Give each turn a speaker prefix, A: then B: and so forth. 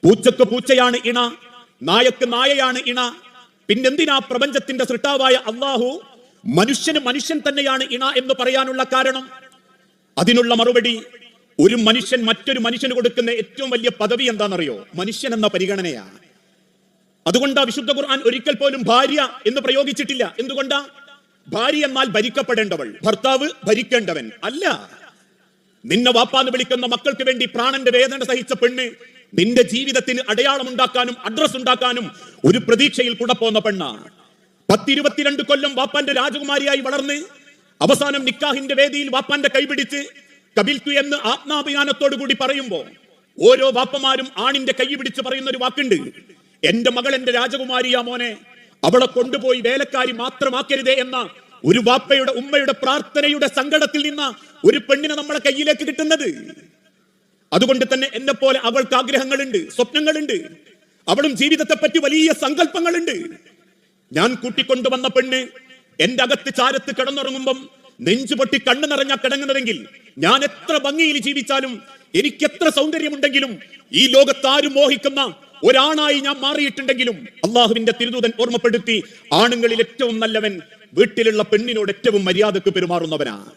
A: പൂച്ചക്ക് പൂച്ചയാണ് ഇണ, നായക്ക് നായയാണ് ഇണ. പിന്നെന്തിനാ പ്രപഞ്ചത്തിന്റെ സൃഷ്ടാവായ അള്ളാഹു മനുഷ്യന് മനുഷ്യൻ തന്നെയാണ് ഇണ എന്ന് പറയാനുള്ള കാരണം? അതിനുള്ള മറുപടി, ഒരു മനുഷ്യൻ മറ്റൊരു മനുഷ്യന് കൊടുക്കുന്ന ഏറ്റവും വലിയ പദവി എന്താണെന്നറിയോ? മനുഷ്യൻ എന്ന പരിഗണനയാ. അതുകൊണ്ടാ വിശുദ്ധ ഖുർആൻ ഒരിക്കൽ പോലും ഭാര്യ എന്ന് പ്രയോഗിച്ചിട്ടില്ല. എന്തുകൊണ്ടാ? ഭാര്യ എന്നാൽ ഭരിക്കപ്പെടേണ്ടവൾ, ഭർത്താവ് ഭരിക്കേണ്ടവൻ അല്ല. നിന്നെ വാപ്പാന്ന് വിളിക്കുന്ന മക്കൾക്ക് വേണ്ടി പ്രാണന്റെ വേദന സഹിച്ച പെണ്ണ് നിന്റെ ജീവിതത്തിന് അടയാളമുണ്ടാക്കാനും അഡ്രസ് ഉണ്ടാക്കാനും ഒരു പ്രതീക്ഷയിൽ കൂടെ പോന്ന പെണ്ണാണ്. 10-22 കൊല്ലം വാപ്പാന്റെ രാജകുമാരിയായി വളർന്ന് അവസാനം നിക്കാഹിന്റെ വേദിയിൽ വാപ്പാന്റെ കൈപിടിച്ച് കബിൽത്തു എന്ന് ആത്മാഭിമാനത്തോടു കൂടി പറയുമ്പോ ഓരോ വാപ്പമാരും ആണിന്റെ കൈ പിടിച്ച് പറയുന്ന ഒരു വാക്കുണ്ട്, എന്റെ മകൾ എന്റെ രാജകുമാരിയാ മോനെ, അവളെ കൊണ്ടുപോയി വേലക്കാരി മാത്രമാക്കരുതേ എന്ന ഒരു വാപ്പയുടെ ഉമ്മയുടെ പ്രാർത്ഥനയുടെ സങ്കടത്തിൽ നിന്ന് ഒരു പെണ്ണിനെ നമ്മളെ കയ്യിലേക്ക് കിട്ടുന്നത്. അതുകൊണ്ട് തന്നെ എന്നെ പോലെ അവൾക്ക് ആഗ്രഹങ്ങളുണ്ട്, സ്വപ്നങ്ങളുണ്ട്, അവളും ജീവിതത്തെ പറ്റി വലിയ സങ്കല്പങ്ങളുണ്ട്. ഞാൻ കൂട്ടിക്കൊണ്ടുവന്ന പെണ്ണ് എന്റെ അകത്ത് ചാരത്ത് കിടന്നുറങ്ങുമ്പം നെഞ്ചുപൊട്ടി കണ്ണു നിറഞ്ഞ കിടങ്ങുന്നതെങ്കിൽ ഞാൻ എത്ര ഭംഗിയിൽ ജീവിച്ചാലും എനിക്ക് എത്ര സൗന്ദര്യമുണ്ടെങ്കിലും ഈ ലോകത്താരും മോഹിക്കുന്ന ഒരാണായി ഞാൻ മാറിയിട്ടുണ്ടെങ്കിലും അള്ളാഹുവിന്റെ തിരുദൂതൻ ഓർമ്മപ്പെടുത്തി, ആണുങ്ങളിൽ ഏറ്റവും നല്ലവൻ വീട്ടിലുള്ള പെണ്ണിനോട് ഏറ്റവും മര്യാദക്ക് പെരുമാറുന്നവനാണ്.